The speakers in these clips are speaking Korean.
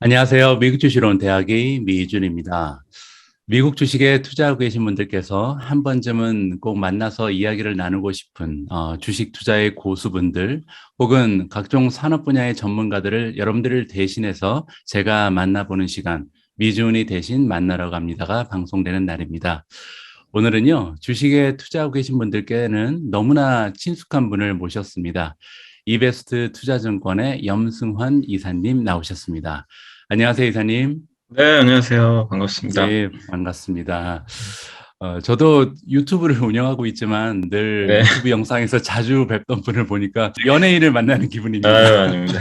안녕하세요. 미국 주식으로 온 대학의 미준입니다. 미국 주식에 투자하고 계신 분들께서 한 번쯤은 꼭 만나서 이야기를 나누고 싶은 주식 투자의 고수분들 혹은 각종 산업 분야의 전문가들을 여러분들을 대신해서 제가 만나보는 시간, 미준이 대신 만나러 갑니다가 방송되는 날입니다. 오늘은요, 주식에 투자하고 계신 분들께는 너무나 친숙한 분을 모셨습니다. 이베스트 투자증권의 염승환 이사님 나오셨습니다. 안녕하세요, 이사님. 네, 안녕하세요. 반갑습니다. 네, 반갑습니다. 저도 유튜브를 운영하고 있지만 늘 네, 유튜브 영상에서 자주 뵙던 분을 보니까 연예인을 만나는 기분입니다. 아유, 아닙니다.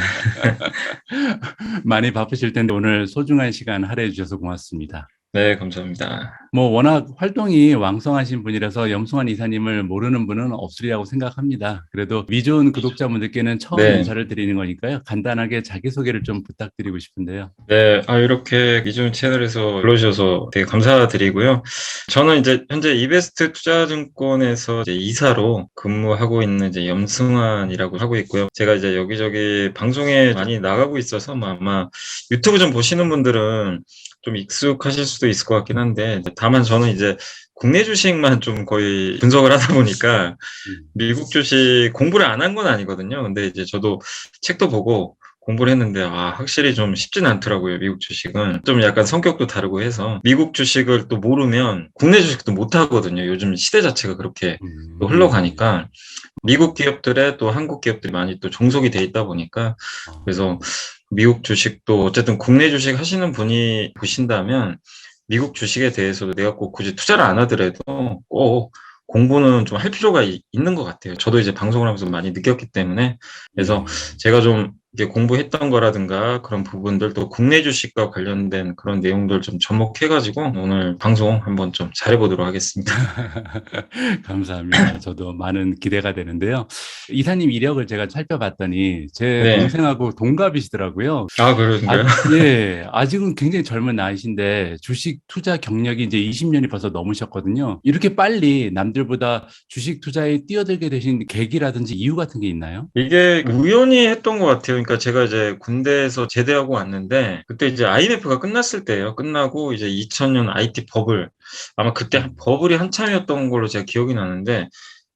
많이 바쁘실 텐데 오늘 소중한 시간 할애해 주셔서 고맙습니다. 네, 감사합니다. 뭐 워낙 활동이 왕성하신 분이라서 염승환 이사님을 모르는 분은 없으리라고 생각합니다. 그래도 미존 구독자분들께는 처음 네, 인사를 드리는 거니까요. 간단하게 자기소개를 좀 부탁드리고 싶은데요. 네, 이렇게 이준 채널에서 불러주셔서 되게 감사드리고요. 저는 이제 현재 이베스트 투자증권에서 이제 이사로 근무하고 있는 이제 염승환이라고 하고 있고요. 제가 이제 여기저기 방송에 많이 나가고 있어서 뭐 아마 유튜브 좀 보시는 분들은 좀 익숙하실 수도 있을 것 같긴 한데, 다만 저는 이제 국내 주식만 좀 거의 분석을 하다 보니까 음. 미국 주식 공부를 안 한 건 아니거든요. 근데 이제 저도 책도 보고 공부를 했는데, 확실히 좀 쉽진 않더라고요. 미국 주식은. 좀 약간 성격도 다르고 해서. 미국 주식을 또 모르면 국내 주식도 못 하거든요. 요즘 시대 자체가 그렇게 또 예. 흘러가니까. 미국 기업들에 또 한국 기업들이 많이 또 종속이 돼 있다 보니까. 그래서 아, 미국 주식도 어쨌든 국내 주식 하시는 분이 보신다면 미국 주식에 대해서도 내가 꼭 굳이 투자를 안 하더라도 꼭 공부는 좀 할 필요가 있는 것 같아요. 저도 이제 방송을 하면서 많이 느꼈기 때문에. 그래서 예. 제가 좀 이제 공부했던 거라든가 그런 부분들 또 국내 주식과 관련된 그런 내용들 좀 접목해가지고 오늘 방송 한번 좀 잘해보도록 하겠습니다. 감사합니다. 저도 많은 기대가 되는데요. 이사님 이력을 제가 살펴봤더니 제 네. 동생하고 동갑이시더라고요. 그런가요? 예, 아직은 굉장히 젊은 나이신데 주식 투자 경력이 이제 20년이 벌써 넘으셨거든요. 이렇게 빨리 남들보다 주식 투자에 뛰어들게 되신 계기라든지 이유 같은 게 있나요? 이게 우연히 했던 것 같아요. 그러니까 제가 이제 군대에서 제대하고 왔는데 그때 이제 IMF가 끝났을 때예요. 끝나고 이제 2000년 IT 버블 아마 그때 음, 버블이 한참이었던 걸로 제가 기억이 나는데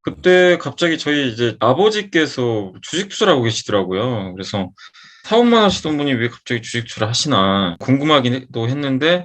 그때 갑자기 저희 이제 아버지께서 주식 투자를 하고 계시더라고요. 그래서 사업만 하시던 분이 왜 갑자기 주식 투자를 하시나 궁금하기도 했는데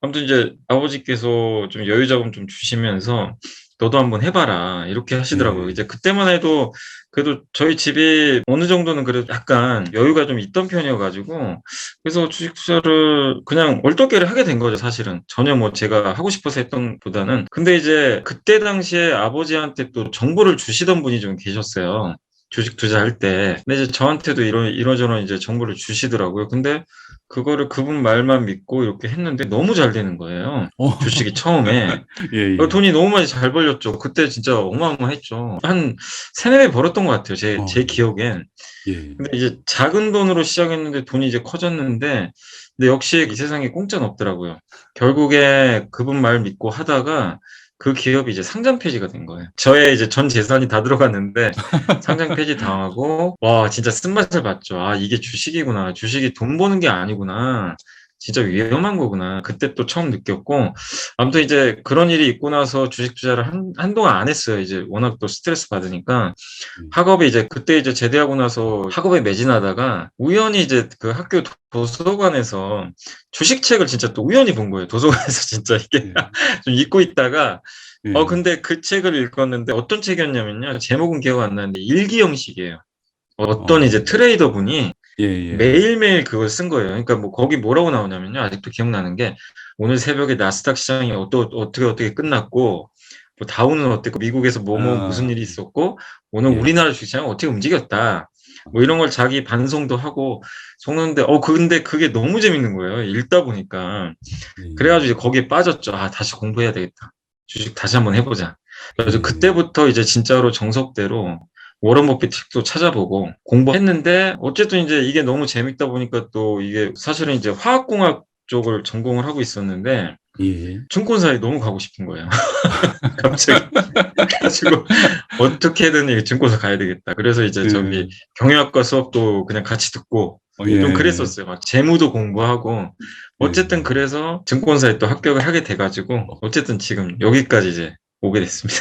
아무튼 이제 아버지께서 좀 여유 자금 좀 주시면서 너도 한번 해봐라 이렇게 하시더라고요. 네. 이제 그때만 해도 그래도 저희 집이 어느 정도는 그래도 약간 여유가 좀 있던 편이어가지고 그래서 주식 투자를 그냥 얼떨결에 하게 된 거죠, 사실은. 전혀 뭐 제가 하고 싶어서 했던 보다는. 근데 이제 그때 당시에 아버지한테 또 정보를 주시던 분이 좀 계셨어요. 주식 투자할 때. 근데 이제 저한테도 이러저런 이제 정보를 주시더라고요. 근데 그거를 그분 말만 믿고 이렇게 했는데 너무 잘 되는 거예요. 어, 주식이 처음에. 예, 예. 돈이 너무 많이 잘 벌렸죠. 그때 진짜 어마어마했죠. 한 세네 배 벌었던 것 같아요. 제 어, 기억엔. 예. 근데 이제 작은 돈으로 시작했는데 돈이 이제 커졌는데, 근데 역시 이 세상에 공짜는 없더라고요. 결국에 그분 말 믿고 하다가 그 기업이 이제 상장 폐지가 된 거예요. 저의 이제 전 재산이 다 들어갔는데 상장 폐지 당하고, 와, 진짜 쓴맛을 봤죠. 이게 주식이구나. 주식이 돈 버는 게 아니구나. 진짜 위험한 거구나. 그때 또 처음 느꼈고, 아무튼 이제 그런 일이 있고 나서 주식 투자를 한동안 안 했어요. 이제 워낙 또 스트레스 받으니까. 음. 학업에 이제 그때 이제 제대하고 나서 학업에 매진하다가 우연히 이제 그 학교 도서관에서 주식책을 진짜 또 우연히 본 거예요. 도서관에서 진짜 이게 예. 좀 읽고 있다가 예. 근데 그 책을 읽었는데 어떤 책이었냐면요. 제목은 기억 안 나는데 일기 형식이에요. 어떤 어, 이제 트레이더 분이 예, 예. 매일매일 그걸 쓴 거예요. 그러니까 뭐 거기 뭐라고 나오냐면요. 아직도 기억나는 게 오늘 새벽에 나스닥 시장이 어떻게 끝났고 뭐 다우는 어땠고 미국에서 무슨 아, 일이 있었고 오늘 예. 우리나라 주식시장은 어떻게 움직였다. 뭐 이런 걸 자기 반성도 하고 속는데 근데 그게 너무 재밌는 거예요. 읽다 보니까. 그래가지고 이제 예. 거기에 빠졌죠. 다시 공부해야 되겠다. 주식 다시 한번 해보자. 그래서 예. 그때부터 이제 진짜로 정석대로 워런 버핏 책도 찾아보고 공부했는데 어쨌든 이제 이게 너무 재밌다 보니까 또 이게 사실은 이제 화학공학 쪽을 전공을 하고 있었는데 예. 증권사에 너무 가고 싶은 거예요. 갑자기. 그래가지고 어떻게든 이 증권사 가야 되겠다. 그래서 이제 저기 예. 경영학과 수업도 그냥 같이 듣고 좀 예. 그랬었어요. 막 재무도 공부하고 어쨌든 예. 그래서 증권사에 또 합격을 하게 돼가지고 어쨌든 지금 여기까지 이제 오게 됐습니다.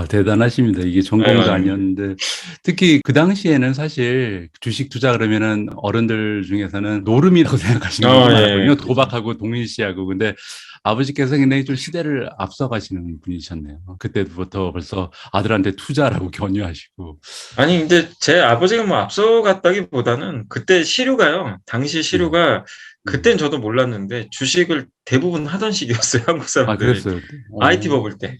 대단하십니다. 이게 아유, 전공도 아닙니다. 아니었는데, 특히 그 당시에는 사실 주식 투자 그러면은 어른들 중에서는 노름이라고 생각하시는 분도 예, 많았거든요. 그렇죠. 도박하고 동일시하고. 근데 아버지께서 굉장히 좀 시대를 앞서가시는 분이셨네요. 그때부터 벌써 아들한테 투자라고 권유하시고. 아니, 이제 제 아버지가 뭐 앞서갔다기보다는 그때 시류가요. 당시 예. 시류가 예. 그땐 저도 몰랐는데 주식을 대부분 하던 시기였어요. 한국 사람들이. 그랬어요. IT 버블 때.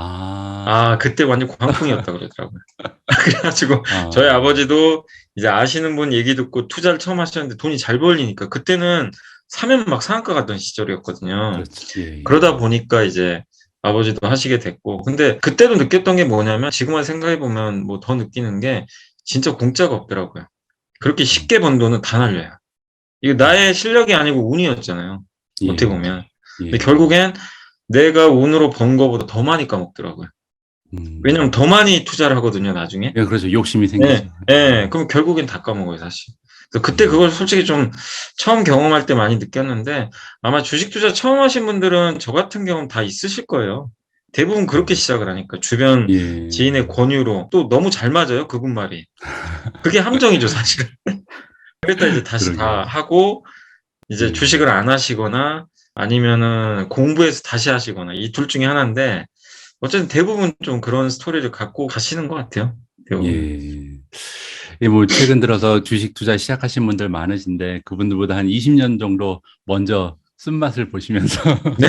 아, 그때 완전 광풍이었다 그러더라고요. 그래가지고 저희 아, 아버지도 이제 아시는 분 얘기 듣고 투자를 처음 하셨는데 돈이 잘 벌리니까 그때는 사면 막 상한가 갔던 시절이었거든요. 그렇죠. 예, 예. 그러다 보니까 이제 아버지도 하시게 됐고. 근데 그때도 느꼈던 게 뭐냐면 지금만 생각해보면 뭐 더 느끼는 게 진짜 공짜가 없더라고요. 그렇게 음, 쉽게 번 돈은 다 날려요. 이거 나의 실력이 아니고 운이었잖아요. 어떻게 예, 보면. 근데 예. 결국엔 내가 운으로 번 거보다 더 많이 까먹더라고요. 왜냐면 더 많이 투자를 하거든요, 나중에. 예, 그렇죠. 욕심이 네, 생기죠. 예. 그럼 결국엔 다 까먹어요, 사실. 그래서 그때 예. 그걸 솔직히 좀 처음 경험할 때 많이 느꼈는데 아마 주식 투자 처음 하신 분들은 저 같은 경우는 다 있으실 거예요. 대부분 그렇게 음, 시작을 하니까 주변 예. 지인의 권유로 또 너무 잘 맞아요, 그분 말이. 그게 함정이죠, 사실은. 그랬다 이제 다시 다 그러게요. 하고 이제 예. 주식을 안 하시거나 아니면은 공부해서 다시 하시거나 이 둘 중에 하나인데 어쨌든 대부분 좀 그런 스토리를 갖고 가시는 것 같아요. 대부분. 예. 뭐 최근 들어서 주식 투자 시작하신 분들 많으신데 그분들보다 한 20년 정도 먼저 쓴맛을 보시면서 네.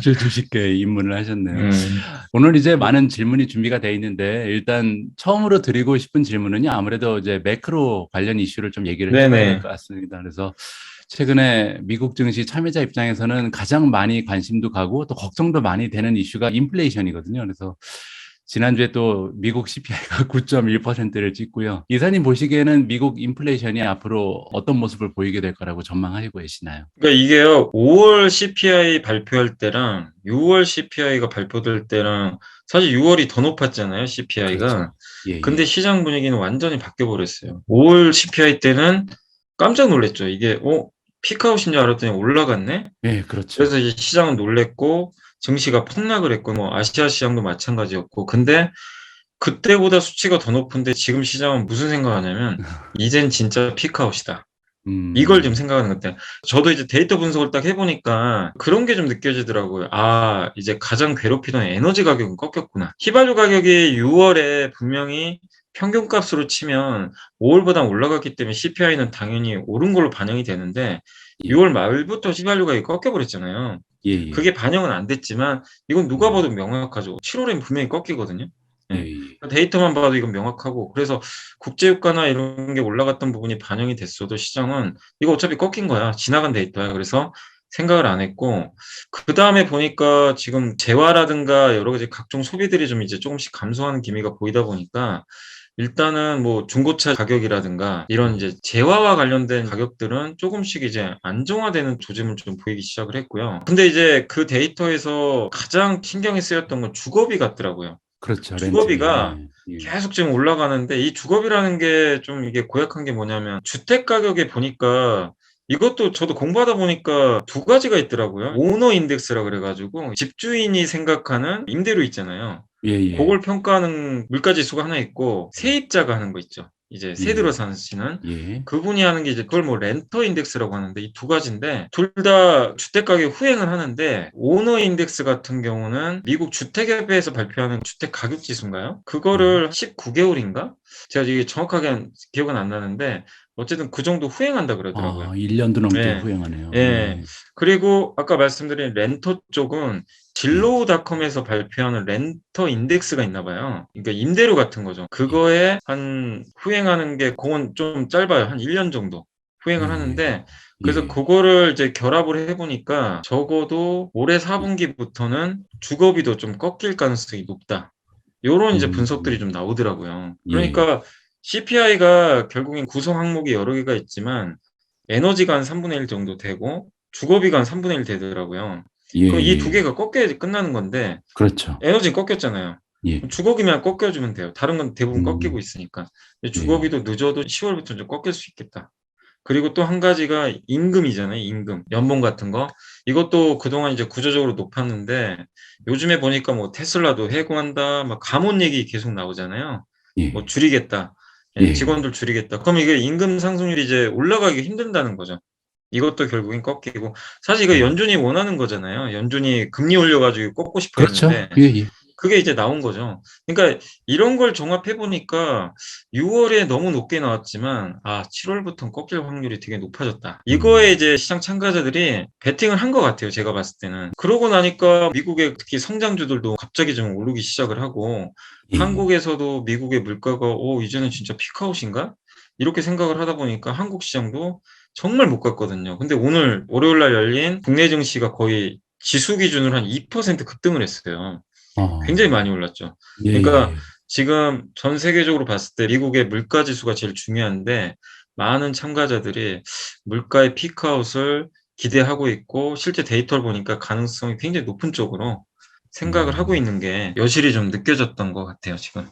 주식계에 입문을 하셨네요. 음. 오늘 이제 많은 질문이 준비가 돼 있는데 일단 처음으로 드리고 싶은 질문은요. 아무래도 이제 매크로 관련 이슈를 좀 얘기를 해봐야 될 네네. 것 같습니다. 그래서 최근에 미국 증시 참여자 입장에서는 가장 많이 관심도 가고 또 걱정도 많이 되는 이슈가 인플레이션이거든요. 그래서 지난주에 또 미국 CPI가 9.1%를 찍고요. 이사님 보시기에는 미국 인플레이션이 앞으로 어떤 모습을 보이게 될 거라고 전망하고 계시나요? 그러니까 이게요, 5월 CPI 발표할 때랑 6월 CPI가 발표될 때랑 사실 6월이 더 높았잖아요, 그렇죠. CPI가. 예, 근데 예. 시장 분위기는 완전히 바뀌어 버렸어요. 5월 CPI 때는 깜짝 놀랐죠. 이게, 피크아웃인 줄 알았더니 올라갔네? 예, 그렇죠. 그래서 이제 시장은 놀랬고, 증시가 폭락을 했고, 뭐, 아시아 시장도 마찬가지였고, 근데 그때보다 수치가 더 높은데 지금 시장은 무슨 생각하냐면, 이젠 진짜 피크아웃이다. 이걸 좀 음, 생각하는 것 같아요. 저도 이제 데이터 분석을 딱 해보니까 그런 게 좀 느껴지더라고요. 이제 가장 괴롭히던 에너지 가격은 꺾였구나. 휘발유 가격이 6월에 분명히 평균값으로 치면 5월보다 올라갔기 때문에 CPI는 당연히 오른 걸로 반영이 되는데 예, 6월 말부터 휘발유 가격이 꺾여버렸잖아요. 예, 그게 예. 반영은 안 됐지만 이건 누가 음, 봐도 명확하죠. 7월엔 분명히 꺾이거든요. 예, 예. 예. 데이터만 봐도 이건 명확하고 그래서 국제유가나 이런 게 올라갔던 부분이 반영이 됐어도 시장은 이거 어차피 꺾인 거야. 지나간 데이터야. 그래서 생각을 안 했고 그다음에 보니까 지금 재화라든가 여러 가지 각종 소비들이 좀 이제 조금씩 감소하는 기미가 보이다 보니까 일단은 뭐 중고차 가격이라든가 이런 예. 이제 재화와 관련된 가격들은 조금씩 이제 안정화되는 조짐을 좀 보이기 시작을 했고요. 근데 이제 그 데이터에서 가장 신경이 쓰였던 건 주거비 같더라고요. 그렇죠. 렌트비. 주거비가 예, 예. 계속 지금 올라가는데 이 주거비라는 게 좀 이게 고약한 게 뭐냐면 주택 가격에 보니까 이것도 저도 공부하다 보니까 두 가지가 있더라고요. 오너 인덱스라 그래가지고 집주인이 생각하는 임대료 있잖아요. 예, 예. 그걸 평가하는 물가 지수가 하나 있고 세입자가 하는 거 있죠. 이제 세 들어 예, 사시는 예. 그분이 하는 게 이제 그걸 뭐 렌터 인덱스라고 하는데 이 두 가지인데 둘 다 주택 가격 후행을 하는데 오너 인덱스 같은 경우는 미국 주택협회에서 발표하는 주택 가격 지수인가요? 예. 그거를 19개월인가? 제가 이게 정확하게 기억은 안 나는데 어쨌든 그 정도 후행한다 그러더라고요. 1년도 넘게 예. 후행하네요. 예. 예. 그리고 아까 말씀드린 렌터 쪽은 예. 진로우닷컴에서 발표하는 렌터 인덱스가 있나 봐요. 그러니까 임대료 같은 거죠. 예. 그거에 한 후행하는 게 그건 좀 짧아요. 한 1년 정도 후행을 예. 하는데 그래서 예. 그거를 이제 결합을 해 보니까 적어도 올해 예. 4분기부터는 주거비도 좀 꺾일 가능성이 높다. 요런 이제 분석들이 좀 음. 나오더라고요. 예. 그러니까 CPI가 결국엔 구성 항목이 여러 개가 있지만 에너지가 한 3분의 1 정도 되고 주거비가 한 3분의 1 되더라고요. 그럼 이 두 예예. 개가 꺾여야지 끝나는 건데 그렇죠. 에너지는 꺾였잖아요. 예. 주거기만 꺾여주면 돼요. 다른 건 대부분 꺾이고 음, 있으니까. 근데 예. 주거비도 늦어도 10월부터 좀 꺾일 수 있겠다. 그리고 또 한 가지가 임금이잖아요, 임금. 연봉 같은 거. 이것도 그동안 이제 구조적으로 높았는데 요즘에 보니까 뭐 테슬라도 해고한다, 막 감원 얘기 계속 나오잖아요. 뭐 예. 줄이겠다. 예, 예. 직원들 줄이겠다. 그럼 이게 임금 상승률이 이제 올라가기 힘든다는 거죠. 이것도 결국엔 꺾이고. 사실 이거 음. 연준이 원하는 거잖아요. 연준이 금리 올려가지고 꺾고 싶어 그렇죠. 했는데 예, 예. 그게 이제 나온 거죠. 그러니까 이런 걸 종합해 보니까 6월에 너무 높게 나왔지만 7월부터는 꺾일 확률이 되게 높아졌다. 이거에 음, 이제 시장 참가자들이 베팅을 한 것 같아요. 제가 봤을 때는. 그러고 나니까 미국의 특히 성장주들도 갑자기 좀 오르기 시작을 하고 예. 한국에서도 미국의 물가가 이제는 진짜 피크아웃인가? 이렇게 생각을 하다 보니까 한국 시장도 정말 못 갔거든요. 근데 오늘 월요일 날 열린 국내 증시가 거의 지수 기준으로 한 2% 급등을 했어요. 굉장히 어, 많이 올랐죠. 예, 그러니까 예. 지금 전 세계적으로 봤을 때 미국의 물가 지수가 제일 중요한데 많은 참가자들이 물가의 피크아웃을 기대하고 있고 실제 데이터를 보니까 가능성이 굉장히 높은 쪽으로 생각을 하고 음. 있는 게 여실히 좀 느껴졌던 것 같아요, 지금.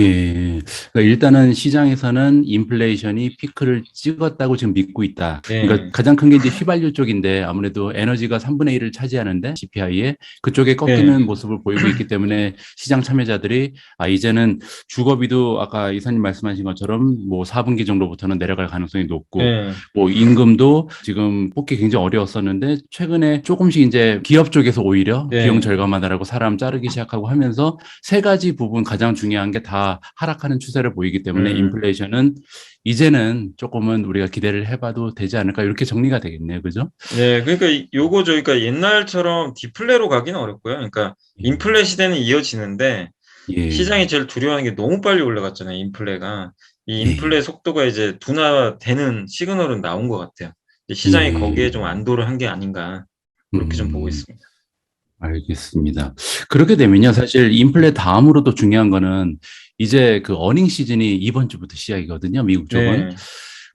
예. 그러니까 일단은 시장에서는 인플레이션이 피크를 찍었다고 지금 믿고 있다. 그러니까 네. 가장 큰 게 이제 휘발유 쪽인데 아무래도 에너지가 3분의 1을 차지하는데 CPI에 그쪽에 네. 꺾이는 모습을 보이고 있기 때문에 시장 참여자들이 이제는 주거비도 아까 이사님 말씀하신 것처럼 뭐 4분기 정도부터는 내려갈 가능성이 높고 네. 뭐 임금도 지금 뽑기 굉장히 어려웠었는데 최근에 조금씩 이제 기업 쪽에서 오히려 비용 네. 절감하다라고 사람 자르기 시작하고 하면서 세 가지 부분 가장 중요한 게 다 하락하는 추세를 보이기 때문에 음. 인플레이션은 이제는 조금은 우리가 기대를 해봐도 되지 않을까 이렇게 정리가 되겠네요. 그죠? 네. 그러니까 요거죠. 그러니까 옛날처럼 디플레로 가기는 어렵고요. 그러니까 예. 인플레 시대는 이어지는데 시장이 예. 제일 두려워하는 게 너무 빨리 올라갔잖아요, 인플레가. 이 인플레 예. 속도가 이제 둔화되는 시그널은 나온 것 같아요. 이제 시장이 거기에 좀 예. 안도를 한 게 아닌가 그렇게 좀 보고 음. 있습니다. 알겠습니다. 그렇게 되면요, 사실 인플레 다음으로 또 중요한 거는 이제 그 어닝 시즌이 이번 주부터 시작이거든요, 미국 쪽은. 네.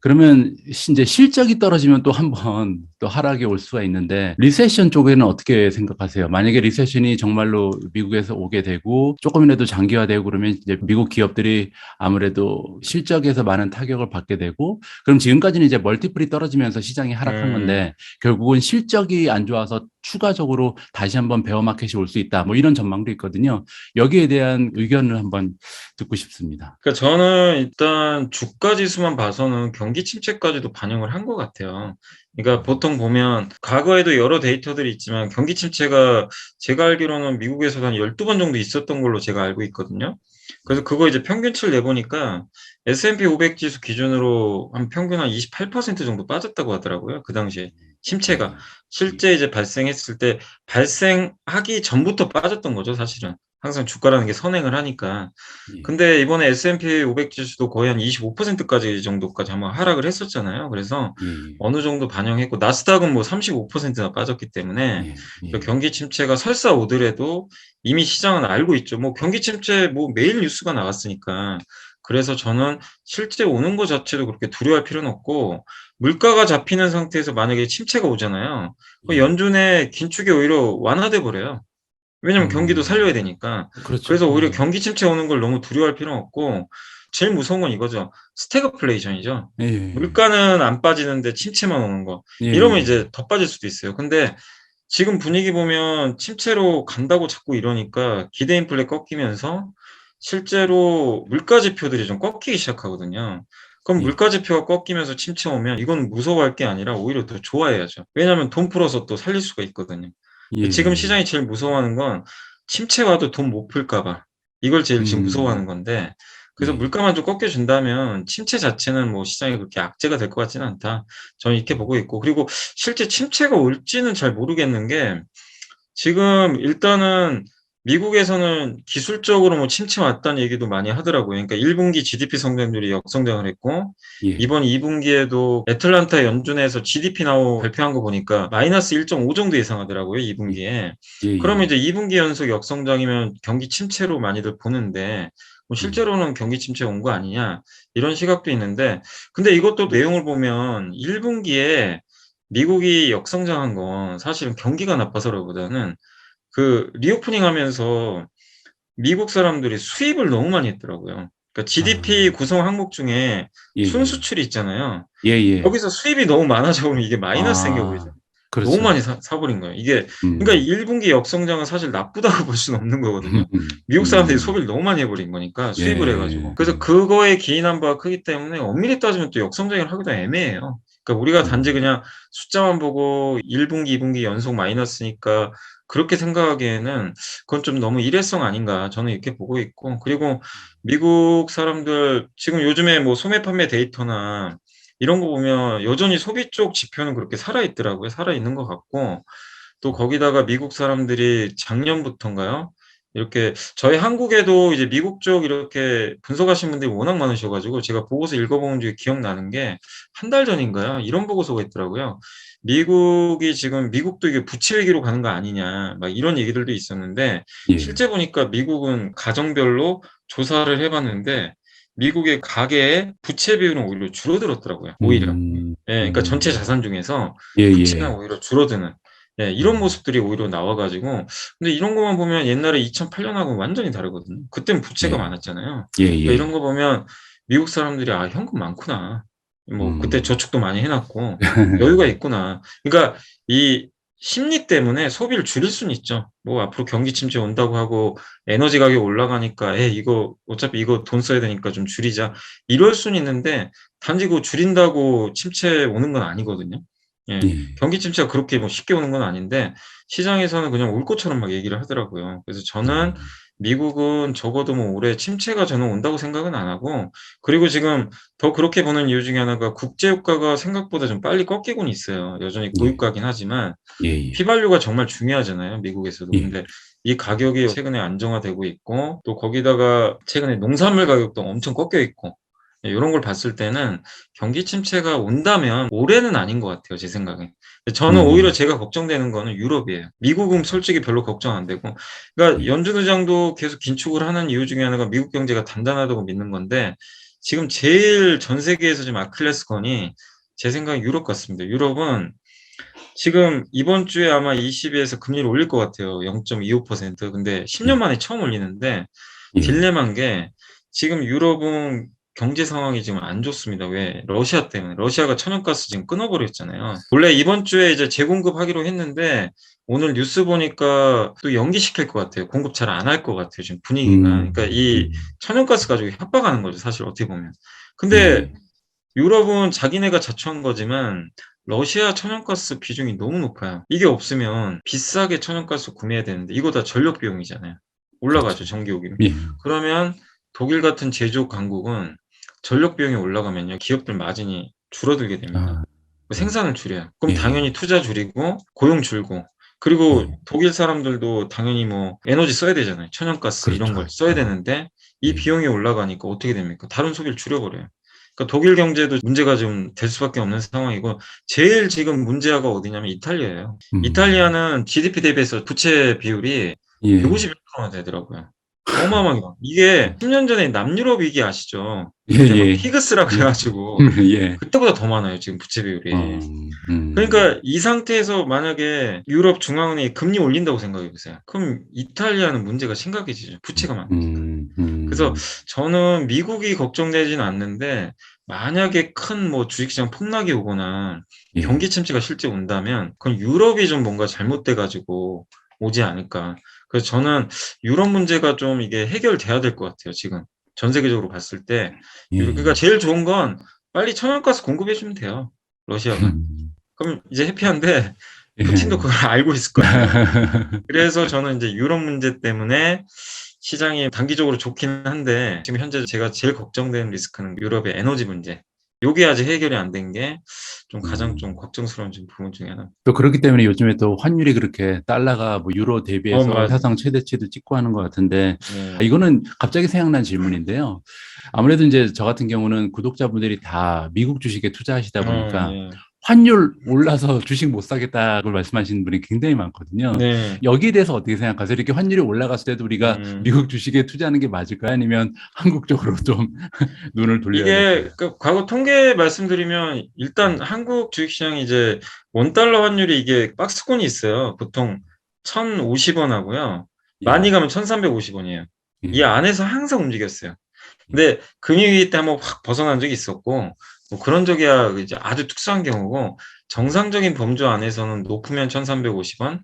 그러면 이제 실적이 떨어지면 또 한 번 또 하락이 올 수가 있는데 리세션 쪽에는 어떻게 생각하세요? 만약에 리세션이 정말로 미국에서 오게 되고 조금이라도 장기화되고 그러면 이제 미국 기업들이 아무래도 실적에서 많은 타격을 받게 되고 그럼 지금까지는 이제 멀티플이 떨어지면서 시장이 하락한 음. 건데 결국은 실적이 안 좋아서 추가적으로 다시 한번 베어 마켓이 올 수 있다. 뭐 이런 전망도 있거든요. 여기에 대한 의견을 한번 듣고 싶습니다. 그러니까 저는 일단 주가 지수만 봐서는 경기 침체까지도 반영을 한 것 같아요. 그러니까 보통 보면 과거에도 여러 데이터들이 있지만 경기 침체가 제가 알기로는 미국에서도 한 12번 정도 있었던 걸로 제가 알고 있거든요. 그래서 그거 이제 평균치를 내보니까 S&P 500 지수 기준으로 한 평균 한 28% 정도 빠졌다고 하더라고요. 그 당시에 침체가 예. 예. 실제 이제 발생했을 때 발생하기 전부터 빠졌던 거죠, 사실은. 항상 주가라는 게 선행을 하니까. 예. 근데 이번에 S&P 500 지수도 거의 한 25%까지 정도까지 한번 하락을 했었잖아요. 그래서 예. 어느 정도 반영했고 나스닥은 뭐 35%나 빠졌기 때문에 예. 그 예. 경기 침체가 설사 오더라도 이미 시장은 알고 있죠. 뭐 경기 침체 뭐 매일 뉴스가 나왔으니까. 그래서 저는 실제 오는 것 자체도 그렇게 두려워할 필요는 없고 물가가 잡히는 상태에서 만약에 침체가 오잖아요. 그 예. 연준의 긴축이 오히려 완화돼 버려요. 왜냐면 경기도 살려야 음. 되니까. 그렇죠. 그래서 오히려 예. 경기 침체 오는 걸 너무 두려워할 필요는 없고 제일 무서운 건 이거죠. 스태그플레이션이죠. 예. 물가는 안 빠지는데 침체만 오는 거. 예. 이러면 예. 이제 더 빠질 수도 있어요. 근데 지금 분위기 보면 침체로 간다고 자꾸 이러니까 기대 인플레 꺾이면서 실제로 물가 지표들이 좀 꺾이기 시작하거든요. 그럼 예. 물가 지표가 꺾이면서 침체 오면 이건 무서워할 게 아니라 오히려 더 좋아해야죠. 왜냐하면 돈 풀어서 또 살릴 수가 있거든요. 지금 예. 시장이 제일 무서워하는 건 침체 와도 돈 못 풀까 봐. 이걸 제일 지금 무서워하는 음. 건데 그래서 예. 물가만 좀 꺾여 준다면 침체 자체는 뭐 시장에 그렇게 악재가 될 것 같지는 않다. 저는 이렇게 보고 있고 그리고 실제 침체가 올지는 잘 모르겠는 게 지금 일단은 미국에서는 기술적으로 뭐 침체 왔다는 얘기도 많이 하더라고요. 그러니까 1 분기 GDP 성장률이 역성장을 했고 예. 이번 2 분기에도 애틀랜타 연준에서 GDP 발표한 거 보니까 -1.5 정도 예상하더라고요, 2 예. 분기에. 그러면 예예. 이제 2 분기 연속 역성장이면 경기 침체로 많이들 보는데 뭐 예. 실제로는 경기 침체가 온 거 아니냐 이런 시각도 있는데 근데 이것도 내용을 보면 1 분기에 미국이 역성장한 건 사실은 경기가 나빠서라기보다는 그 리오프닝 하면서 미국 사람들이 수입을 너무 많이 했더라고요. 그러니까 GDP 아, 구성 항목 중에 예, 예. 순수출이 있잖아요. 예, 예. 여기서 수입이 너무 많아져 버리면 이게 마이너스 생겨버리잖아요. 아, 너무 많이 그렇죠. 사버린 거예요. 이게, 그러니까 음, 1분기 역성장은 사실 나쁘다고 볼 수는 없는 거거든요. 미국 사람들이 음, 소비를 너무 많이 해버린 거니까, 수입을 해가지고. 예, 그래서 그거에 기인한 바가 크기 때문에 엄밀히 따지면 또 역성장을 하기도 애매해요. 그러니까 우리가 단지 음, 그냥 숫자만 보고 1분기, 2분기 연속 마이너스니까 그렇게 생각하기에는 그건 좀 너무 일회성 아닌가 저는 이렇게 보고 있고, 그리고 미국 사람들 지금 요즘에 뭐 소매 판매 데이터나 이런 거 보면 여전히 소비 쪽 지표는 그렇게 살아있더라고요. 살아있는 것 같고, 또 거기다가 미국 사람들이 작년부터인가요? 이렇게 저희 한국에도 이제 미국 쪽 이렇게 분석하신 분들이 워낙 많으셔가지고 제가 보고서 읽어본 중에 기억나는 게 한 달 전인가요? 이런 보고서가 있더라고요. 미국이 지금 미국도 이게 부채 위기로 가는 거 아니냐, 막 이런 얘기들도 있었는데 예, 실제 보니까 미국은 가정별로 조사를 해봤는데 미국의 가계의 부채 비율은 오히려 줄어들었더라고요. 오히려. 음, 예, 그러니까 전체 음, 자산 중에서 예, 부채가 예, 오히려 줄어드는 예, 이런 음, 모습들이 오히려 나와 가지고 근데 이런 것만 보면 옛날에 2008 년하고는 완전히 다르거든요. 그땐 부채가 예, 많았잖아요. 예, 그러니까 이런 예, 거 보면 미국 사람들이 '아 현금 많구나. 뭐 그때 음, 저축도 많이 해 놨고 여유가 있구나.' 그러니까 이 심리 때문에 소비를 줄일 수는 있죠. 뭐 앞으로 경기 침체 온다고 하고 에너지 가격이 올라가니까 '에이 이거 어차피 이거 돈 써야 되니까 좀 줄이자.' 이럴 수는 있는데 단지 그거 줄인다고 침체 오는 건 아니거든요. 예. 예, 경기 침체가 그렇게 뭐 쉽게 오는 건 아닌데 시장에서는 그냥 올 것처럼 막 얘기를 하더라고요. 그래서 저는 음, 미국은 적어도 뭐 올해 침체가 저는 온다고 생각은 안 하고 그리고 지금 더 그렇게 보는 이유 중에 하나가 국제 유가가 생각보다 좀 빨리 꺾이고는 있어요. 여전히 예, 고유가긴 하지만 예, 예, 휘발유가 정말 중요하잖아요, 미국에서도. 예, 근데 이 가격이 최근에 안정화되고 있고 또 거기다가 최근에 농산물 가격도 엄청 꺾여 있고 예 요런 걸 봤을 때는 경기 침체가 온다면 올해는 아닌 것 같아요, 제 생각엔. 저는 오히려 음, 제가 걱정되는 거는 유럽이에요. 미국은 솔직히 별로 걱정 안 되고 그러니까 예, 연준 의장도 계속 긴축을 하는 이유 중에 하나가 미국 경제가 단단하다고 믿는 건데 지금 제일 전 세계에서 지금 아킬레스건이 제 생각엔 유럽 같습니다. 유럽은 지금 이번 주에 아마 ECB에서 금리를 올릴 것 같아요. 0.25%. 근데 10년 예, 만에 처음 올리는데 예, 딜레마인 게 지금 유럽은 경제 상황이 지금 안 좋습니다. 왜? 러시아 때문에. 러시아가 천연가스 지금 끊어버렸잖아요. 원래 이번 주에 이제 재공급하기로 했는데 오늘 뉴스 보니까 또 연기시킬 것 같아요. 공급 잘 안 할 것 같아요. 지금 분위기가. 그러니까 이 천연가스 가지고 협박하는 거죠. 사실 어떻게 보면. 근데 예, 유럽은 자기네가 자초한 거지만 러시아 천연가스 비중이 너무 높아요. 이게 없으면 비싸게 천연가스 구매해야 되는데 이거 다 전력 비용이잖아요. 올라가죠, 그렇죠. 전기요금이. 예, 그러면 독일 같은 제조업 강국은 전력 비용이 올라가면요, 기업들 마진이 줄어들게 됩니다. 아, 음, 생산을 줄여요. 그럼 예, 예, 당연히 투자 줄이고 고용 줄고 그리고 예, 독일 사람들도 당연히 뭐 에너지 써야 되잖아요. 천연가스 이런 걸 그렇죠. 써야 되는데 이 예, 비용이 올라가니까 어떻게 됩니까? 다른 소비를 줄여버려요. 그러니까 독일 경제도 문제가 좀 될 수밖에 없는 상황이고 제일 지금 문제가 어디냐면 이탈리아예요. 음, 이탈리아는 GDP 대비해서 부채 비율이 예, 151%나 되더라고요. 어마어마하게 많아. 이게 10년 전에 남유럽 위기 아시죠? 예, 그때 막 예, 피그스라고 그래 예, 가지고 예, 그때보다 더 많아요, 지금 부채 비율이. 음, 그러니까 이 상태에서 만약에 유럽 중앙은행이 금리 올린다고 생각해 보세요. 그럼 이탈리아는 문제가 심각해지죠. 부채가 많으니까. 그래서 저는 미국이 걱정되지는 않는데 만약에 큰 뭐 주식시장 폭락이 오거나 예, 경기 침체가 실제 온다면 그건 유럽이 좀 뭔가 잘못돼 가지고 오지 않을까. 그래서 저는 유럽 문제가 좀 이게 해결돼야 될 것 같아요, 지금. 전 세계적으로 봤을 때. 그러니까 예, 제일 좋은 건 빨리 천연가스 공급해 주면 돼요, 러시아가. 그럼 이제 해피한데 푸틴도 예. 그걸 알고 있을 거 아니에요. 그래서 저는 이제 유럽 문제 때문에 시장이 단기적으로 좋긴 한데 지금 현재 제가 제일 걱정되는 리스크는 유럽의 에너지 문제. 요게 아직 해결이 안 된 게 좀 가장 좀 음. 걱정스러운 좀 부분 중에 하나입니다. 또 그렇기 때문에 요즘에 또 환율이 그렇게 달러가 뭐 유로 대비해서 맞아. 사상 최대치도 찍고 하는 것 같은데 네. 이거는 갑자기 생각난 질문인데요. 아무래도 이제 저 같은 경우는 구독자분들이 다 미국 주식에 투자하시다 보니까 예. 환율 올라서 주식 못 사겠다고 말씀하시는 분이 굉장히 많거든요. 네. 여기에 대해서 어떻게 생각하세요? 이렇게 환율이 올라갔을 때도 우리가 음. 미국 주식에 투자하는 게 맞을까요? 아니면 한국 쪽으로 좀 눈을 돌려야 될까요? 이게 그 과거 통계 말씀드리면 일단 한국 주식시장이 이제 원달러 환율이 이게 박스권이 있어요. 보통 1,050원 하고요. 많이 예, 가면 1,350원이에요. 이 예. 안에서 항상 움직였어요. 예. 근데 금융위기 때 한번 확 벗어난 적이 있었고 뭐 그런 적이야 이제 아주 특수한 경우고 정상적인 범주 안에서는 높으면 1,350원,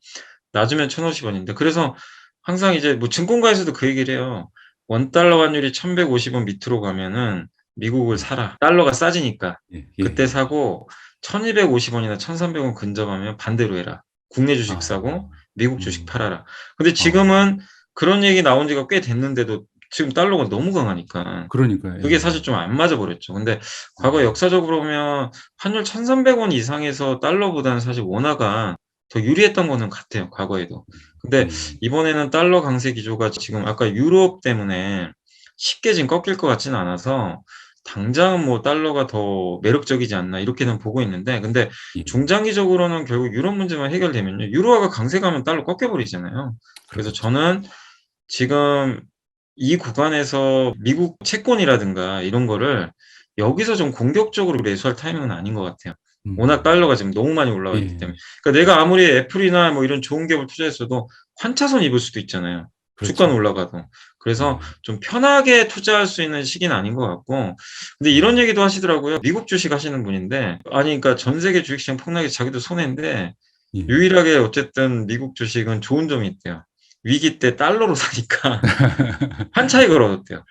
낮으면 1,050원인데 그래서 항상 이제 뭐 증권가에서도 그 얘기를 해요. 원달러 환율이 1,150원 밑으로 가면은 미국을 예. 사라. 달러가 싸지니까. 예. 그때 예. 사고 1,250원이나 1,300원 근접하면 반대로 해라. 국내 주식 사고 아. 미국 주식 음. 팔아라. 근데 어. 지금은 그런 얘기 나온 지가 꽤 됐는데도 지금 달러가 너무 강하니까 그러니까요. 그게 예. 사실 좀 안 맞아 버렸죠. 근데 과거 음. 역사적으로 보면 환율 1,300원 이상에서 달러보다는 사실 원화가 더 유리했던 거는 같아요, 과거에도. 근데 예. 이번에는 달러 강세 기조가 지금 아까 유럽 때문에 쉽게 지금 꺾일 것 같지는 않아서 당장은 뭐 '달러가 더 매력적이지 않나.' 이렇게는 보고 있는데 근데 예. 중장기적으로는 결국 유럽 문제만 해결되면요. 유로화가 강세가면 달러 꺾여 버리잖아요. 그래서 그렇겠죠. 저는 지금 이 구간에서 미국 채권이라든가 이런 거를 여기서 좀 공격적으로 매수할 타이밍은 아닌 것 같아요. 워낙 음. 달러가 지금 너무 많이 올라가 있기 때문에. 예. 그러니까 내가 아무리 애플이나 뭐 이런 좋은 기업을 투자했어도 환차손 입을 수도 있잖아요, 주가는 그렇죠. 올라가도. 그래서 예. 좀 편하게 투자할 수 있는 시기는 아닌 것 같고 근데 이런 음. 얘기도 하시더라고요. 미국 주식 하시는 분인데 아니 그러니까 전 세계 주식시장 폭락해서 자기도 손해인데 예. 유일하게 어쨌든 미국 주식은 좋은 점이 있대요. 위기 때 달러로 사니까 환차익을 얻었대요.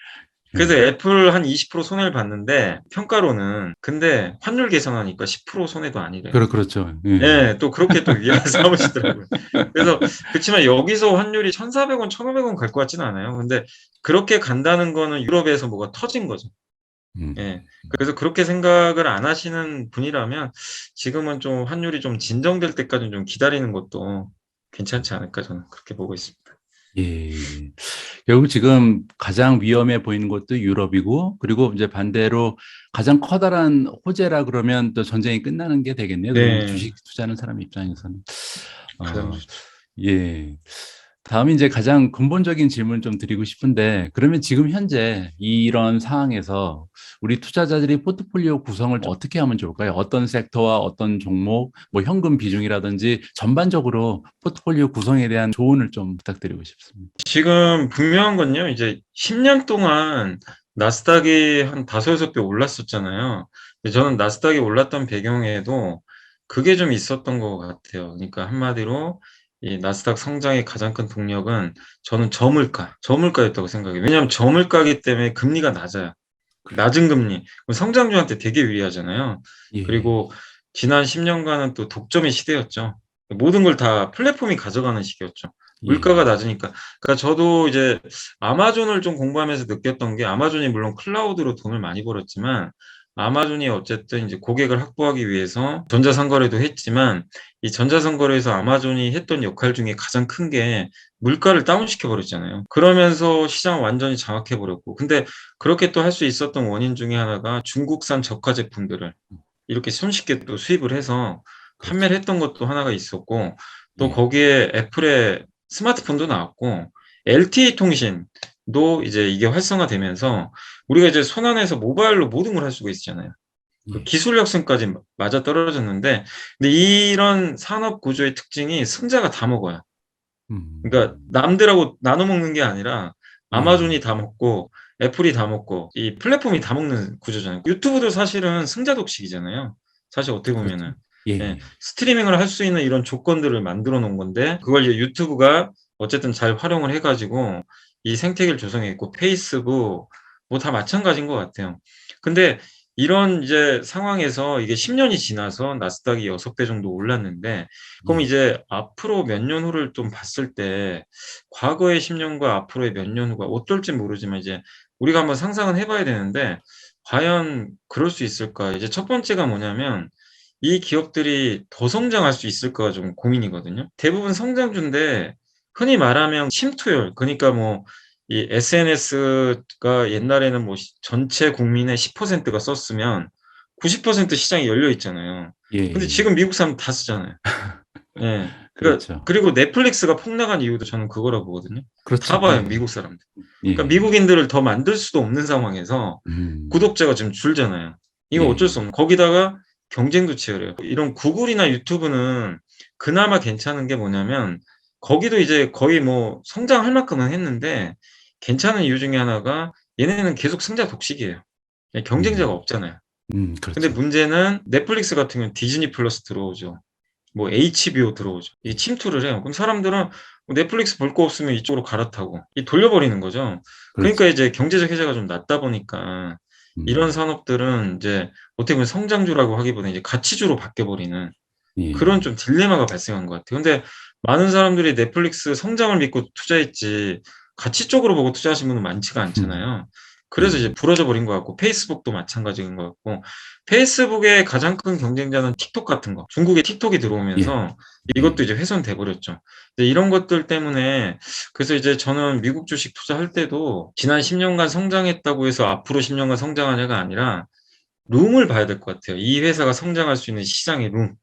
그래서 예. 애플 한 20% 손해를 봤는데 평가로는 근데 환율 계산하니까 10% 손해도 아니래요. 그렇죠. 예. 예. 또 그렇게 또 위안을 삼으시더라고요. 그래서 그치만 여기서 환율이 1,400원, 1,500원 갈 것 같지는 않아요. 근데 그렇게 간다는 거는 유럽에서 뭐가 터진 거죠. 예. 음. 그래서 그렇게 생각을 안 하시는 분이라면 지금은 좀 환율이 좀 진정될 때까지는 좀 기다리는 것도 괜찮지 않을까 저는 그렇게 보고 있습니다. 예. 결국 지금 가장 위험해 보이는 곳도 유럽이고, 그리고 이제 반대로 가장 커다란 호재라 그러면 또 전쟁이 끝나는 게 되겠네요. 그러면 네. 주식 투자하는 사람 입장에서는. 가장 어, 좋죠. 예. 다음에 이제 가장 근본적인 질문 좀 드리고 싶은데, 그러면 지금 현재 이런 상황에서 우리 투자자들이 포트폴리오 구성을 어떻게 하면 좋을까요? 어떤 섹터와 어떤 종목, 뭐 현금 비중이라든지 전반적으로 포트폴리오 구성에 대한 조언을 좀 부탁드리고 싶습니다. 지금 분명한 건요. 이제 10년 동안 나스닥이 한 5-6배 올랐었잖아요. 근데 저는 나스닥이 올랐던 배경에도 그게 좀 있었던 것 같아요. 그러니까 한마디로 이 나스닥 성장의 가장 큰 동력은 저는 저물가였다고 생각해요. 왜냐하면 저물가이기 때문에 금리가 낮아요. 그렇죠. 낮은 금리. 그럼 성장주한테 되게 유리하잖아요. 예. 그리고 지난 10 년간은 또 독점의 시대였죠. 모든 걸 다 플랫폼이 가져가는 시기였죠. 물가가 예. 낮으니까. 그러니까 저도 이제 아마존을 좀 공부하면서 느꼈던 게 아마존이 물론 클라우드로 돈을 많이 벌었지만 아마존이 어쨌든 이제 고객을 확보하기 위해서 전자상거래도 했지만 이 전자상거래에서 아마존이 했던 역할 중에 가장 큰 게 물가를 다운시켜 버렸잖아요. 그러면서 시장을 완전히 장악해 버렸고 근데 그렇게 또 할 수 있었던 원인 중에 하나가 중국산 저가 제품들을 이렇게 손쉽게 또 수입을 해서 그렇죠. 판매를 했던 것도 하나가 있었고 또 예. 거기에 애플의 스마트폰도 나왔고 LTE 통신도 이제 이게 활성화되면서 우리가 이제 손 안에서 모바일로 모든 걸 할 수가 있잖아요. 그 예. 기술 혁신까지 맞아떨어졌는데 근데 이런 산업 구조의 특징이 승자가 다 먹어요. 그러니까 음. 남들하고 나눠 먹는 게 아니라 예. 아마존이 다 먹고 애플이 다 먹고 이 플랫폼이 다 먹는 구조잖아요. 유튜브도 사실은 승자 독식이잖아요. 사실 어떻게 그렇죠. 보면은. 예. 예예. 스트리밍을 할 수 있는 이런 조건들을 만들어 놓은 건데 그걸 이제 유튜브가 어쨌든 잘 활용을 해 가지고 이 생태계를 조성해 있고 페이스북 뭐 다 마찬가지인 것 같아요. 근데 이런 이제 상황에서 이게 10 년이 지나서 나스닥이 6배 정도 올랐는데 그럼 예. 이제 앞으로 몇 년 후를 좀 봤을 때 과거의 10 년과 앞으로의 몇 년 후가 어떨진 모르지만 이제 우리가 한번 상상은 해 봐야 되는데 '과연 그럴 수 있을까?' 이제 첫 번째가 뭐냐면 이 기업들이 더 성장할 수 있을까가 좀 고민이거든요. 대부분 성장주인데 흔히 말하면 침투율 그러니까 뭐 이 SNS가 옛날에는 뭐 전체 국민의 10%가 썼으면 90% 시장이 열려 있잖아요. 근데 예예. 지금 미국 사람 다 쓰잖아요. 예. 그러니까 그렇죠. 그리고 넷플릭스가 폭락한 이유도 저는 그거라고 보거든요. 다 그렇죠. 봐요, 예. 미국 사람들. 그러니까 예. 미국인들을 더 만들 수도 없는 상황에서 음. 구독자가 지금 줄잖아요. 이거 어쩔 수 예. 없는 거기다가 경쟁도 치열해요. 이런 구글이나 유튜브는 그나마 괜찮은 게 뭐냐면 거기도 이제 거의 뭐 성장할 만큼은 했는데 괜찮은 이유 중에 하나가 얘네는 계속 승자 독식이에요. 경쟁자가 없잖아요. 근데 그렇죠. 문제는 넷플릭스 같은 경우는 디즈니 플러스 들어오죠. 뭐 HBO 들어오죠. 이 침투를 해요. 그럼 사람들은 뭐 넷플릭스 볼 거 없으면 이쪽으로 갈아타고 돌려버리는 거죠. 그렇죠. 그러니까 이제 경제적 혜자가 좀 낮다 보니까 이런 음, 산업들은 이제 어떻게 보면 성장주라고 하기보다 이제 가치주로 바뀌어버리는 그런 예, 좀 딜레마가 발생한 것 같아요. 근데 많은 사람들이 넷플릭스 성장을 믿고 투자했지 가치 쪽으로 보고 투자하신 분은 많지가 않잖아요. 그래서 이제 예, 부러져 버린 것 같고 페이스북도 마찬가지인 것 같고 페이스북의 가장 큰 경쟁자는 틱톡 같은 거. 중국에 틱톡이 예, 들어오면서 이것도 예, 이제 훼손돼 버렸죠. 이제 이런 것들 때문에 그래서 이제 저는 미국 주식 투자할 때도 지난 10년간 성장했다고 해서 앞으로 10년간 성장하냐가 아니라 룸을 봐야 될 것 같아요. 이 회사가 성장할 수 있는 시장의 룸.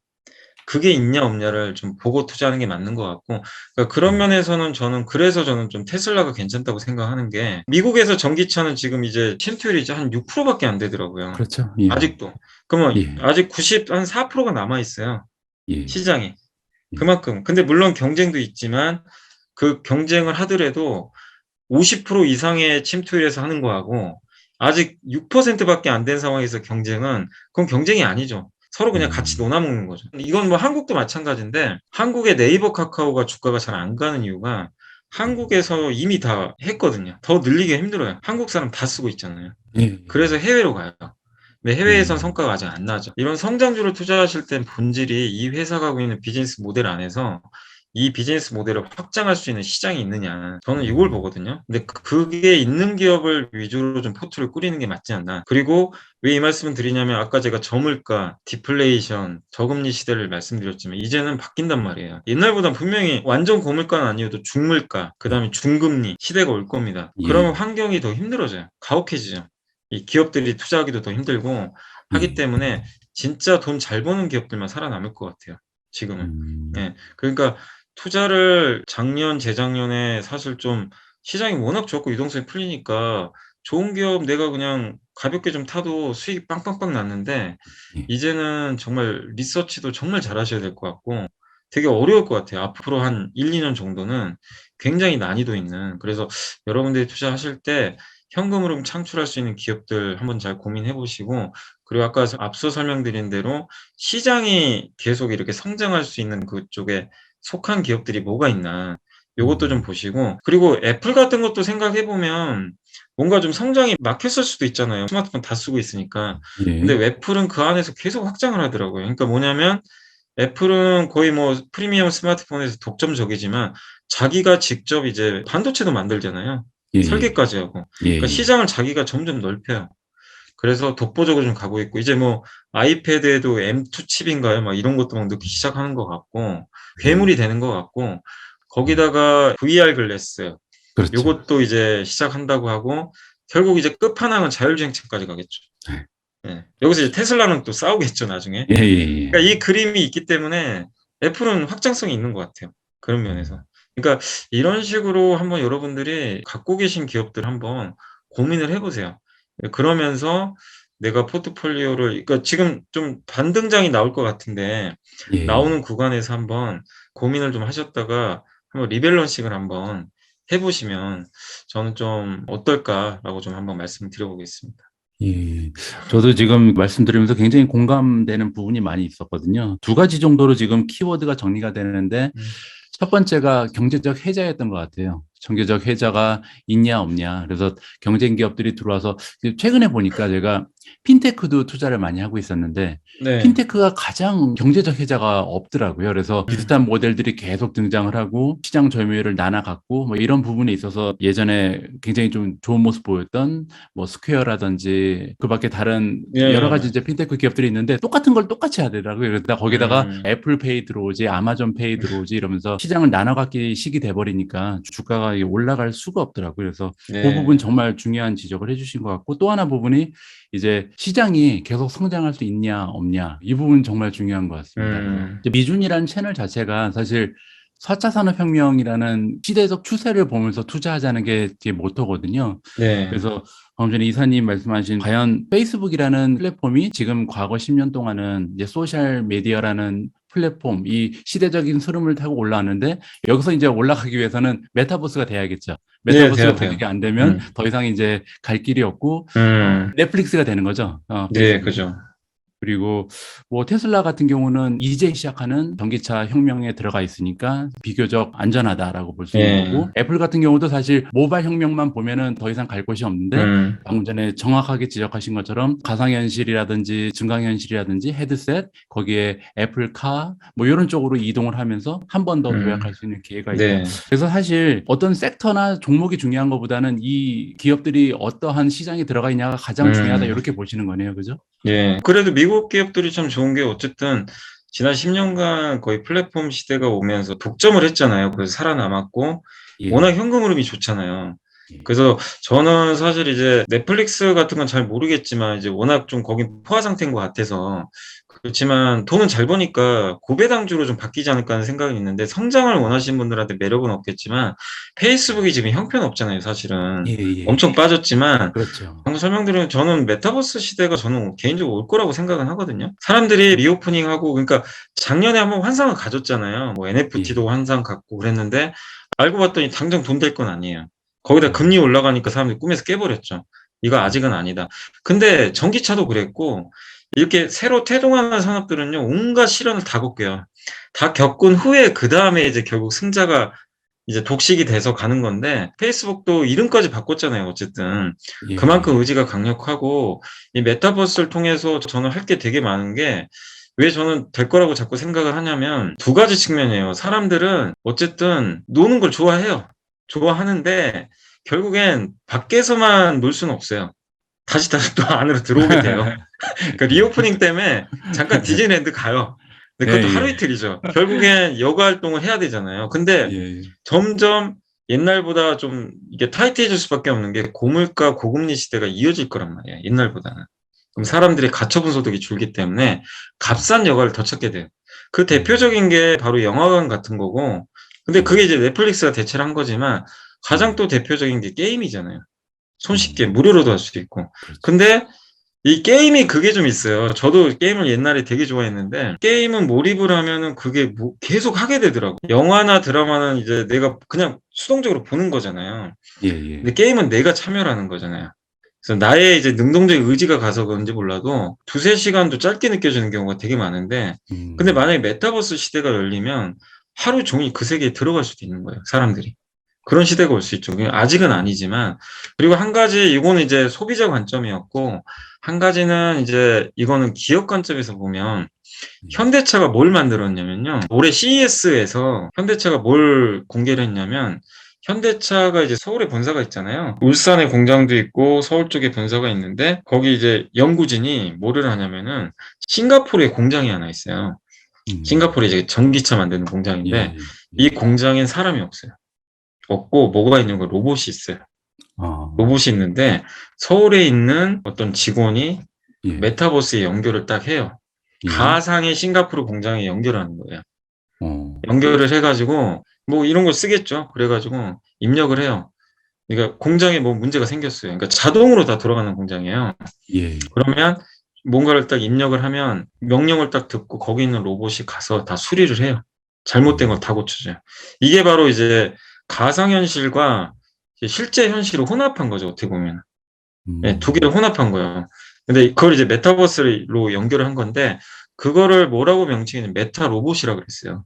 그게 있냐 없냐를 좀 보고 투자하는 게 맞는 것 같고 그러니까 그런 음, 면에서는 저는 그래서 저는 좀 테슬라가 괜찮다고 생각하는 게 미국에서 전기차는 지금 이제 침투율이 이제 한 6%밖에 안 되더라고요. 그렇죠. 예, 아직도. 그러면 예, 아직 90, 한 4%가 남아 있어요. 예, 시장이. 예, 그만큼. 근데 물론 경쟁도 있지만 그 경쟁을 하더라도 50% 이상의 침투율에서 하는 거하고 아직 6%밖에 안 된 상황에서 경쟁은 그건 경쟁이 아니죠. 서로 그냥 같이 음, 놀아먹는 거죠. 이건 뭐 한국도 마찬가지인데 한국의 네이버 카카오가 주가가 잘 안 가는 이유가 한국에서 이미 다 했거든요. 더 늘리기 힘들어요. 한국 사람 다 쓰고 있잖아요. 예, 예, 그래서 해외로 가요. 근데 해외에선 음, 성과가 아직 안 나죠. 이런 성장주를 투자하실 땐 본질이 이 회사가 갖고 있는 비즈니스 모델 안에서 이 비즈니스 모델을 확장할 수 있는 시장이 있느냐. 저는 이걸 음, 보거든요. 근데 그게 있는 기업을 위주로 좀 포트를 꾸리는 게 맞지 않나. 그리고 왜 이 말씀을 드리냐면 아까 제가 저물가, 디플레이션, 저금리 시대를 말씀드렸지만 이제는 바뀐단 말이에요. 옛날보다 분명히 완전 고물가는 아니어도 중물가, 예, 그다음에 중금리 시대가 올 겁니다. 그러면 예, 환경이 더 힘들어져요. 가혹해지죠. 이 기업들이 투자하기도 더 힘들고 하기 예, 때문에 진짜 돈 잘 버는 기업들만 살아남을 것 같아요. 지금은. 음, 예. 그러니까 투자를 작년, 재작년에 사실 좀 시장이 워낙 좋고 유동성이 풀리니까 좋은 기업 내가 그냥 가볍게 좀 타도 수익이 빵빵빵 났는데 예, 이제는 정말 리서치도 정말 잘하셔야 될 것 같고 되게 어려울 것 같아요. 앞으로 한 1-2년 정도는 굉장히 난이도 있는 그래서 여러분들이 투자하실 때 현금 흐름 창출할 수 있는 기업들 한번 잘 고민해 보시고 그리고 아까 앞서 설명드린 대로 시장이 계속 이렇게 성장할 수 있는 그쪽에 속한 기업들이 뭐가 있나 요것도 좀 음, 보시고 그리고 애플 같은 것도 생각해 보면 뭔가 좀 성장이 막혔을 수도 있잖아요. 스마트폰 다 쓰고 있으니까. 근데 예, 애플은 그 안에서 계속 확장을 하더라고요. 그러니까 뭐냐면 애플은 거의 뭐 프리미엄 스마트폰에서 독점적이지만 자기가 직접 이제 반도체도 만들잖아요. 예, 예, 설계까지 하고. 예, 그러니까 예, 시장을 자기가 점점 넓혀요. 그래서 독보적으로 좀 가고 있고 이제 뭐 아이패드에도 M2 칩인가요? 막 이런 것도 막 넣기 시작하는 것 같고 예, 괴물이 되는 것 같고 예, 거기다가 VR 글래스 그렇죠. 요것도 이제 시작한다고 하고 결국 이제 끝판왕은 자율주행차까지 가겠죠. 예, 예. 여기서 이제 테슬라는 또 싸우겠죠, 나중에. 예, 예, 그러니까 이 그림이 있기 때문에 애플은 확장성이 있는 것 같아요. 그런 면에서. 그러니까 이런 식으로 한번 여러분들이 갖고 계신 기업들 한번 고민을 해보세요. 그러면서 내가 포트폴리오를, 그러니까 지금 좀 반등장이 나올 것 같은데 예, 예. 나오는 구간에서 한번 고민을 좀 하셨다가 한번 리밸런싱을 한번 해보시면 저는 좀 어떨까라고 좀 한번 말씀을 드려보겠습니다. 예, 저도 지금 말씀드리면서 굉장히 공감되는 부분이 많이 있었거든요. 두 가지 정도로 지금 키워드가 정리가 되는데, 음. 첫 번째가 경제적 해자였던 것 같아요. 경제적 해자가 있냐, 없냐. 그래서 경쟁 기업들이 들어와서, 최근에 보니까 제가 핀테크도 투자를 많이 하고 있었는데, 네. 핀테크가 가장 경제적 해자가 없더라고요. 그래서 음. 비슷한 모델들이 계속 등장을 하고, 시장 점유율을 나눠갖고, 뭐 이런 부분에 있어서 예전에 굉장히 좀 좋은 모습 보였던 뭐 스퀘어라든지 그 밖에 다른 여러 예, 가지 맞아요. 이제 핀테크 기업들이 있는데 똑같은 걸 똑같이 하더라고요. 그래서 거기다가 음. 애플페이 들어오지, 아마존페이 들어오지 이러면서 시장을 나눠갖기 식이 돼버리니까 주가가 이게 올라갈 수가 없더라고요. 그래서 그 부분 네. 정말 중요한 지적을 해주신 것 같고 또 하나 부분이 이제 시장이 계속 성장할 수 있냐 없냐 이 부분 정말 중요한 것 같습니다. 그래서 음. 이제 미준이라는 채널 자체가 사실 4차 산업혁명이라는 시대적 추세를 보면서 투자하자는 게 제 모토거든요. 네. 그래서 방금 전에 이사님 말씀하신 과연 페이스북이라는 플랫폼이 지금 과거 10년 동안은 이제 소셜 미디어라는 플랫폼, 이 시대적인 흐름을 타고 올라왔는데 여기서 이제 올라가기 위해서는 메타버스가 돼야겠죠. 네, 메타버스가 돼야 돼요. 그게 안 되면 더 이상 이제 갈 길이 없고 넷플릭스가 되는 거죠. 네, 페이스북. 그죠. 그리고 뭐 테슬라 같은 경우는 이제 시작하는 전기차 혁명에 들어가 있으니까 비교적 안전하다라고 볼 수 있는 예, 거고, 애플 같은 경우도 사실 모바일 혁명만 보면은 더 이상 갈 곳이 없는데 방금 전에 정확하게 지적하신 것처럼 가상현실이라든지 증강현실이라든지 헤드셋, 거기에 애플카 뭐 이런 쪽으로 이동을 하면서 한 번 더 도약할 수 있는 기회가 있다. 네, 그래서 사실 어떤 섹터나 종목이 중요한 것보다는 이 기업들이 어떠한 시장에 들어가 있냐가 가장 중요하다, 이렇게 보시는 거네요. 그죠? 예. 그래도 미국 기업들이 참 좋은 게 어쨌든 지난 10년간 거의 플랫폼 시대가 오면서 독점을 했잖아요. 그래서 살아남았고 워낙 예. 현금 흐름이 좋잖아요. 예. 그래서 저는 사실 이제 넷플릭스 같은 건 잘 모르겠지만 이제 워낙 좀 거기 포화 상태인 것 같아서 그렇지만 돈은 잘 버니까 고배당주로 좀 바뀌지 않을까 하는 생각이 있는데 성장을 원하시는 분들한테 매력은 없겠지만 페이스북이 지금 형편없잖아요, 사실은. 예, 예. 엄청 빠졌지만 그렇죠. 방금 설명드린 저는 메타버스 시대가 저는 개인적으로 올 거라고 생각은 하거든요. 사람들이 리오프닝하고 그러니까 작년에 한번 환상을 가졌잖아요. 뭐 예. NFT도 환상 갖고 그랬는데 알고 봤더니 당장 돈 될 건 아니에요. 거기다 음, 금리 올라가니까 사람들이 꿈에서 깨버렸죠. 이거 예. 아직은 아니다. 근데 전기차도 그랬고 이렇게 새로 태동하는 산업들은요 온갖 시련을 다 겪어요. 다 겪은 후에 그 다음에 이제 결국 승자가 이제 독식이 돼서 가는 건데 페이스북도 이름까지 바꿨잖아요. 어쨌든 예, 그만큼 예. 의지가 강력하고 이 메타버스를 통해서 저는 할 게 되게 많은 게 왜 저는 될 거라고 자꾸 생각을 하냐면 두 가지 측면이에요. 사람들은 어쨌든 노는 걸 좋아해요. 좋아하는데 결국엔 밖에서만 놀 수는 없어요. 다시 또 안으로 들어오게 돼요. 그러니까 리오프닝 때문에 잠깐 디즈니랜드 가요. 근데 예, 그것도 하루 예. 이틀이죠. 결국엔 여가 활동을 해야 되잖아요. 근데 예. 점점 옛날보다 좀 이게 타이트해질 수밖에 없는 게 고물가 고금리 시대가 이어질 거란 말이에요. 옛날보다는. 그럼 사람들이 가처분 소득이 줄기 때문에 값싼 여가를 더 찾게 돼요. 그 대표적인 게 바로 영화관 같은 거고, 근데 그게 이제 넷플릭스가 대체를 한 거지만 가장 또 대표적인 게 게임이잖아요. 손쉽게 무료로도 할 수 있고. 그렇죠. 근데 이 게임이 그게 좀 있어요. 저도 게임을 옛날에 되게 좋아했는데 게임은 몰입을 하면은 그게 뭐 계속 하게 되더라고. 영화나 드라마는 이제 내가 그냥 수동적으로 보는 거잖아요. 예, 근데 예. 게임은 내가 참여를 하는 거잖아요. 그래서 나의 이제 능동적인 의지가 가서 그런지 몰라도 두세 시간도 짧게 느껴지는 경우가 되게 많은데 근데 음. 만약에 메타버스 시대가 열리면 하루 종일 그 세계에 들어갈 수도 있는 거예요. 사람들이. 그런 시대가 올 수 있죠. 아직은 아니지만 그리고 한 가지 이거는 이제 소비자 관점이었고 한 가지는 이제 이거는 기업 관점에서 보면 현대차가 뭘 만들었냐면요. 올해 CES에서 현대차가 뭘 공개를 했냐면 현대차가 이제 서울에 본사가 있잖아요. 울산에 공장도 있고 서울 쪽에 본사가 있는데 거기 이제 연구진이 뭐를 하냐면은 싱가포르에 공장이 하나 있어요. 음. 싱가포르에 이제 전기차 만드는 예, 공장인데 이 예. 공장엔 사람이 없어요. 없고 뭐가 있는 거 로봇이 있어요. 어. 로봇이 있는데 서울에 있는 어떤 직원이 그 예. 메타버스에 연결을 딱 해요. 예. 가상의 싱가포르 공장에 연결하는 거예요. 어. 연결을 해가지고 뭐 이런 걸 쓰겠죠. 그래가지고 입력을 해요. 그러니까 공장에 뭐 문제가 생겼어요. 그러니까 자동으로 다 돌아가는 공장이에요. 예. 그러면 뭔가를 딱 입력을 하면 명령을 딱 듣고 거기 있는 로봇이 가서 다 수리를 해요. 잘못된 걸 다 고쳐줘요. 이게 바로 이제 가상현실과 실제 현실을 혼합한 거죠. 어떻게 보면. 네, 두 개를 음. 혼합한 거예요. 근데 그걸 이제 메타버스로 연결을 한 건데 그거를 뭐라고 명칭이 메타 로봇이라고 그랬어요.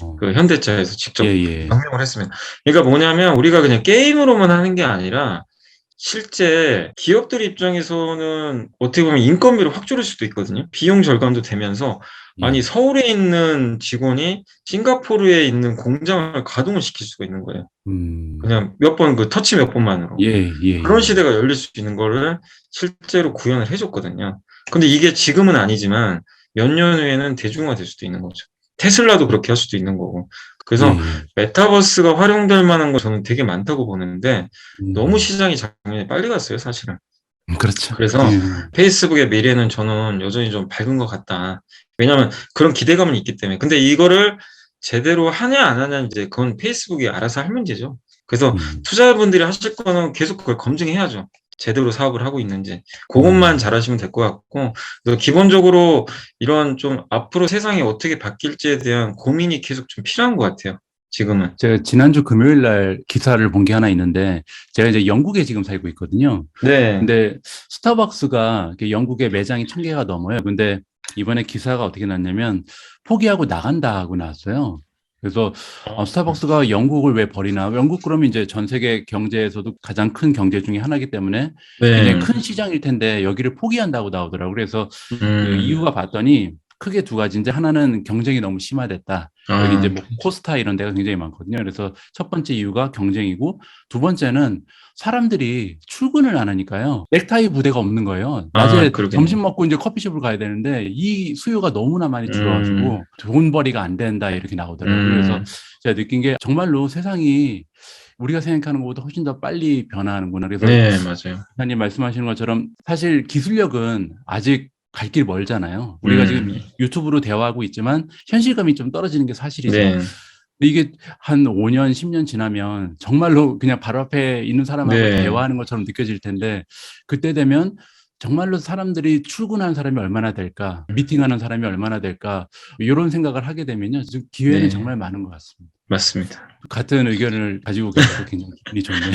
어. 그 현대차에서 예, 직접 예. 명명을 했습니다. 그러니까 뭐냐면 우리가 그냥 게임으로만 하는 게 아니라 실제 기업들 입장에서는 어떻게 보면 인건비를 확 줄일 수도 있거든요. 비용 절감도 되면서 아니 예. 서울에 있는 직원이 싱가포르에 있는 공장을 가동을 시킬 수가 있는 거예요. 음. 그냥 몇 번 그 터치 몇 번만으로. 예, 예, 그런 예. 시대가 열릴 수 있는 거를 실제로 구현을 해줬거든요. 근데 이게 지금은 아니지만 몇 년 후에는 대중화될 수도 있는 거죠. 테슬라도 그렇게 할 수도 있는 거고. 예, 그래서 예. 메타버스가 활용될 만한 거 저는 되게 많다고 보는데 너무 음. 시장이 작년에 빨리 갔어요, 사실은. 그렇죠. 그래서 예. 페이스북의 미래는 저는 여전히 좀 밝은 것 같다. 왜냐하면 그런 기대감은 있기 때문에. 근데 이거를 제대로 하냐 안 하냐 이제 그건 페이스북이 알아서 할 문제죠. 그래서 음. 투자자분들이 하실 거는 계속 그걸 검증해야죠. 제대로 사업을 하고 있는지 그것만 잘하시면 될 것 같고, 그래서 기본적으로 이런 좀 앞으로 세상이 어떻게 바뀔지에 대한 고민이 계속 좀 필요한 것 같아요. 지금은. 제가 지난주 금요일 날 기사를 본 게 하나 있는데, 제가 이제 영국에 지금 살고 있거든요. 네. 근데 스타벅스가 영국에 매장이 1,000개가 넘어요. 근데 이번에 기사가 어떻게 났냐면 포기하고 나간다 하고 나왔어요. 그래서 스타벅스가 영국을 왜 버리나? 영국 그러면 이제 전 세계 경제에서도 가장 큰 경제 중에 하나이기 때문에 굉장히 네. 큰 시장일 텐데 여기를 포기한다고 나오더라고요. 그래서 그 음. 이유가 봤더니 크게 두 가지인데, 하나는 경쟁이 너무 심화됐다. 여기 이제 아, 뭐 코스타 이런 데가 굉장히 많거든요. 그래서 첫 번째 이유가 경쟁이고, 두 번째는 사람들이 출근을 안 하니까요. 넥타이 부대가 없는 거예요. 낮에 그러겠네요. 점심 먹고 이제 커피숍을 가야 되는데 이 수요가 너무나 많이 음. 줄어가지고 돈벌이가 안 된다 이렇게 나오더라고요. 그래서 음. 제가 느낀 게 정말로 세상이 우리가 생각하는 것보다 훨씬 더 빨리 변화하는구나. 그래서 네, 맞아요. 기사님 말씀하시는 것처럼 사실 기술력은 아직 갈 길 멀잖아요. 우리가 지금 음. 유튜브로 대화하고 있지만 현실감이 좀 떨어지는 게 사실이죠. 네. 근데 이게 한 5년, 10년 지나면 정말로 그냥 바로 앞에 있는 사람하고 네. 대화하는 것처럼 느껴질 텐데, 그때 되면 정말로 사람들이 출근하는 사람이 얼마나 될까, 미팅하는 사람이 얼마나 될까, 이런 생각을 하게 되면요. 지금 기회는 네. 정말 많은 것 같습니다. 맞습니다. 같은 의견을 가지고 계셔서 굉장히 기분이 좋네요.